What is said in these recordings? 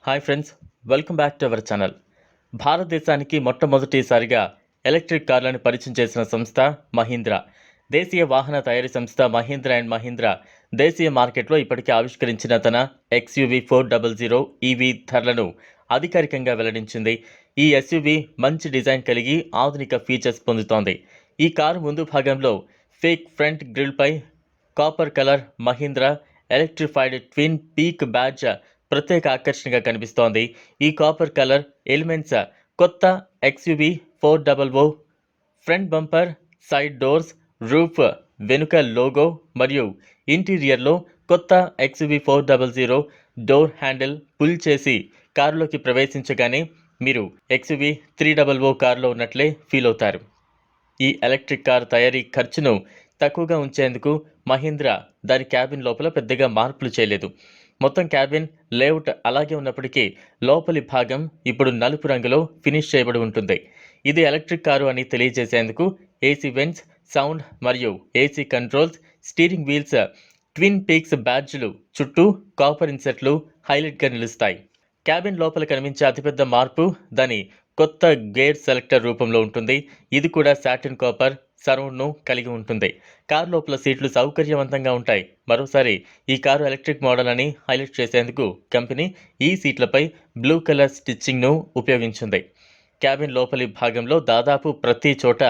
Hi friends, welcome back to our channel. భారతదేశానికి మొట్టమొదటిసారిగా electric కార్లను పరిచయం చేసిన సంస్థ మహీంద్రా. దేశీయ వాహన తయారీ సంస్థ మహీంద్రా అండ్ మహీంద్రా దేశీయ మార్కెట్లో ఇప్పటికే ఆవిష్కరించిన తన XUV 400 EV ధరలను అధికారికంగా వెల్లడించింది. ఈ SUV మంచి డిజైన్ కలిగి ఆధునిక ఫీచర్స్ పొందుతోంది. ఈ కారు ముందు భాగంలో ఫేక్ ఫ్రంట్ గ్రిల్పై copper colour Mahindra electrified twin peak badge ప్రత్యేక ఆకర్షణగా కనిపిస్తోంది. ఈ కాపర్ కలర్ ఎలిమెంట్స్ కొత్త XUV 400 front bumper, side doors, roof, వెనుక లోగో మరియు ఇంటీరియర్లో కొత్త XUV 400 డోర్ హ్యాండిల్ పుల్ చేసి కారులోకి ప్రవేశించగానే మీరు XUV 300 కారులో ఉన్నట్లే ఫీల్ అవుతారు. ఈ ఎలక్ట్రిక్ కార్ తయారీ ఖర్చును తక్కువగా ఉంచేందుకు మహీంద్రా దాని క్యాబిన్ లోపల పెద్దగా మార్పులు చేయలేదు. మొత్తం క్యాబిన్ లేఅవుట్ అలాగే ఉన్నప్పటికీ లోపలి భాగం ఇప్పుడు నలుపు రంగులో ఫినిష్ చేయబడి ఉంటుంది. ఇది ఎలక్ట్రిక్ కారు అని తెలియజేసేందుకు AC వెంట్స్, సౌండ్ మరియు AC controls, steering wheels, twin peaks బ్యాడ్జ్లు చుట్టూ కాపర్ ఇన్సెట్లు హైలైట్గా నిలుస్తాయి. క్యాబిన్ లోపల కనిపించే అతిపెద్ద మార్పు దాని కొత్త గేర్ సెలెక్టర్ రూపంలో ఉంటుంది. ఇది కూడా సాటిన్ కాపర్ సరౌండ్ను కలిగి ఉంటుంది. కారు లోపల సీట్లు సౌకర్యవంతంగా ఉంటాయి. మరోసారి ఈ కారు ఎలక్ట్రిక్ మోడల్ అని హైలైట్ చేసేందుకు కంపెనీ ఈ సీట్లపై బ్లూ కలర్ స్టిచ్చింగ్ను ఉపయోగించింది. క్యాబిన్ లోపలి భాగంలో దాదాపు ప్రతి చోట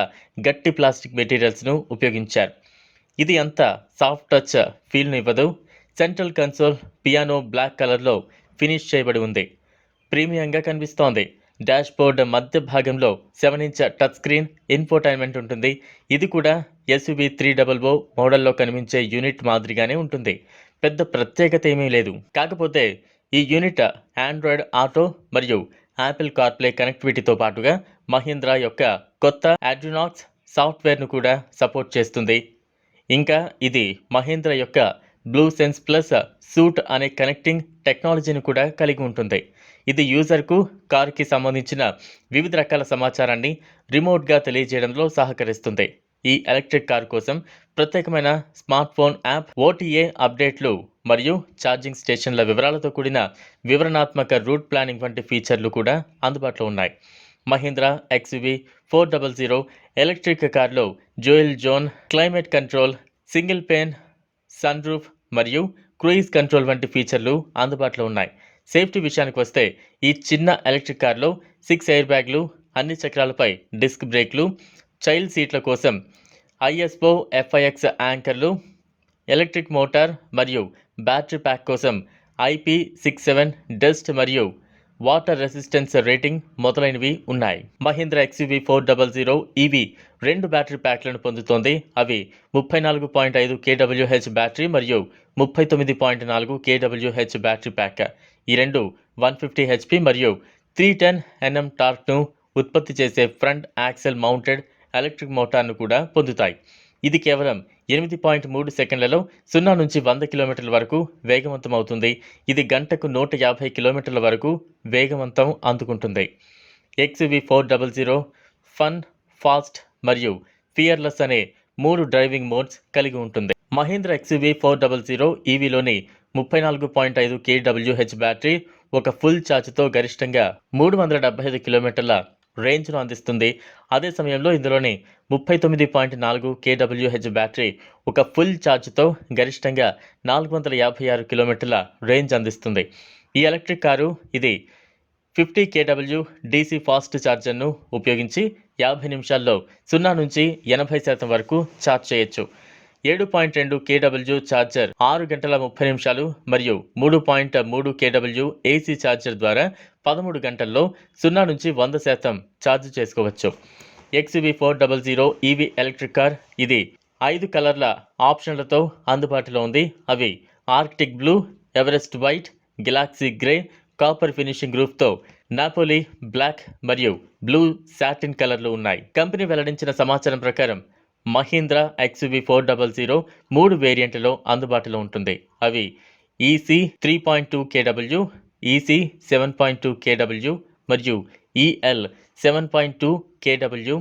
గట్టి ప్లాస్టిక్ మెటీరియల్స్ను ఉపయోగించారు. ఇది అంత సాఫ్ట్ టచ్ ఫీల్ను ఇవ్వదు. సెంట్రల్ కన్సోల్ పియానో బ్లాక్ కలర్లో ఫినిష్ చేయబడి ఉంది. ప్రీమియంగా కనిపిస్తోంది. డాష్ బోర్డ్ మధ్య భాగంలో 7-inch టచ్ స్క్రీన్ ఇన్ఫోటైన్మెంట్ ఉంటుంది. ఇది కూడా SUV 300 మోడల్లో కనిపించే యూనిట్ మాదిరిగానే ఉంటుంది. పెద్ద ప్రత్యేకత ఏమీ లేదు. కాకపోతే ఈ యూనిట్ ఆండ్రాయిడ్ ఆటో మరియు యాపిల్ కార్ప్లే కనెక్టివిటీతో పాటుగా మహీంద్రా యొక్క కొత్త అడ్రినాక్స్ సాఫ్ట్వేర్ను కూడా సపోర్ట్ చేస్తుంది. ఇంకా ఇది మహీంద్రా యొక్క బ్లూ సెన్స్ ప్లస్ సూట్ అనే కనెక్టింగ్ టెక్నాలజీని కూడా కలిగి ఉంటుంది. ఇది యూజర్కు కారుకి సంబంధించిన వివిధ రకాల సమాచారాన్ని రిమోట్గా తెలియజేయడంలో సహకరిస్తుంది. ఈ ఎలక్ట్రిక్ కారు కోసం ప్రత్యేకమైన స్మార్ట్ ఫోన్ యాప్, OTA అప్డేట్లు మరియు ఛార్జింగ్ స్టేషన్ల వివరాలతో కూడిన వివరణాత్మక రూట్ ప్లానింగ్ వంటి ఫీచర్లు కూడా అందుబాటులో ఉన్నాయి. మహీంద్రా XUV 400 ఎలక్ట్రిక్ కార్లో dual zone climate control, single pane sun roof మరియు క్రూయిజ్ కంట్రోల్ వంటి ఫీచర్లు అందుబాటులో ఉన్నాయి. సేఫ్టీ విషయానికి వస్తే ఈ చిన్న ఎలక్ట్రిక్ కార్లో 6 ఎయిర్ బ్యాగ్లు, అన్ని చక్రాలపై డిస్క్ బ్రేక్లు, చైల్డ్ సీట్ల కోసం ISO FIX యాంకర్లు, ఎలక్ట్రిక్ మోటార్ మరియు బ్యాటరీ ప్యాక్ కోసం IP67 డస్ట్ మరియు వాటర్ రెసిస్టెన్స్ రేటింగ్ మొదలైనవి ఉన్నాయి. మహీంద్రా XUV 400 EV 2 బ్యాటరీ ప్యాక్లను పొందుతోంది. అవి 34.5 kWh బ్యాటరీ మరియు 39.4 kWh బ్యాటరీ ప్యాక్. ఈ రెండు 150 HP మరియు 310 Nm టార్క్ను ఉత్పత్తి చేసే ఫ్రంట్ యాక్సెల్ మౌంటెడ్ ఎలక్ట్రిక్ మోటార్ను కూడా పొందుతాయి. ఇది కేవలం 8.3 సెకండ్లలో 0 నుంచి 100 కిలోమీటర్ల వరకు వేగవంతం అవుతుంది. ఇది గంటకు 150 కిలోమీటర్ల వరకు వేగవంతం అందుకుంటుంది. XUV 400 ఫన్, ఫాస్ట్ మరియు ఫియర్లెస్ అనే 3 డ్రైవింగ్ మోడ్స్ కలిగి ఉంటుంది. మహీంద్రా XUV 400 EVలోని 34.5 kWh బ్యాటరీ ఒక ఫుల్ ఛార్జ్తో గరిష్టంగా 375 కిలోమీటర్ల రేంజ్ను అందిస్తుంది. అదే సమయంలో ఇందులోని 39.4 kWh బ్యాటరీ ఒక ఫుల్ ఛార్జ్తో గరిష్టంగా 456 కిలోమీటర్ల రేంజ్ అందిస్తుంది. ఈ ఎలక్ట్రిక్ కారు ఇది 50 kW DC ఫాస్ట్ ఛార్జర్ను ఉపయోగించి 50 నిమిషాల్లో 0 నుంచి 80% వరకు ఛార్జ్ చేయొచ్చు. 7.2 kW ఛార్జర్ 6 గంటల 30 నిమిషాలు మరియు 3.3 kW AC ఛార్జర్ ద్వారా 13 గంటల్లో 0 నుంచి 100% ఛార్జ్ చేసుకోవచ్చు. XUV 400 EV ఎలక్ట్రిక్ కార్ ఇది 5 కలర్ల ఆప్షన్లతో అందుబాటులో ఉంది. అవి Arctic blue, Everest white, galaxy grey, copper finishing రూఫ్తో నాపోలీ బ్లాక్ మరియు బ్లూ సాటిన్ కలర్లు ఉన్నాయి. కంపెనీ వెల్లడించిన సమాచారం ప్రకారం మహీంద్రా XUV 400 3 వేరియంట్లలో అందుబాటులో ఉంటుంది. అవి EC 3.2 kW, EC 7.2 kW మరియు EL 7.2 kW.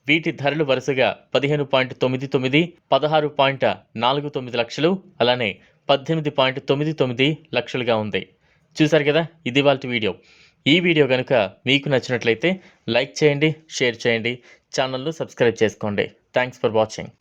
వీటి ధరలు వరుసగా 15.99, 16.49 లక్షలు, అలానే 18.99 లక్షలుగా ఉంది. చూసారు కదా, ఇది వాళ్ళ వీడియో. ఈ వీడియో కనుక మీకు నచ్చినట్లయితే లైక్ చేయండి, షేర్ చేయండి, ఛానల్ను సబ్స్క్రైబ్ చేసుకోండి. Thanks for watching.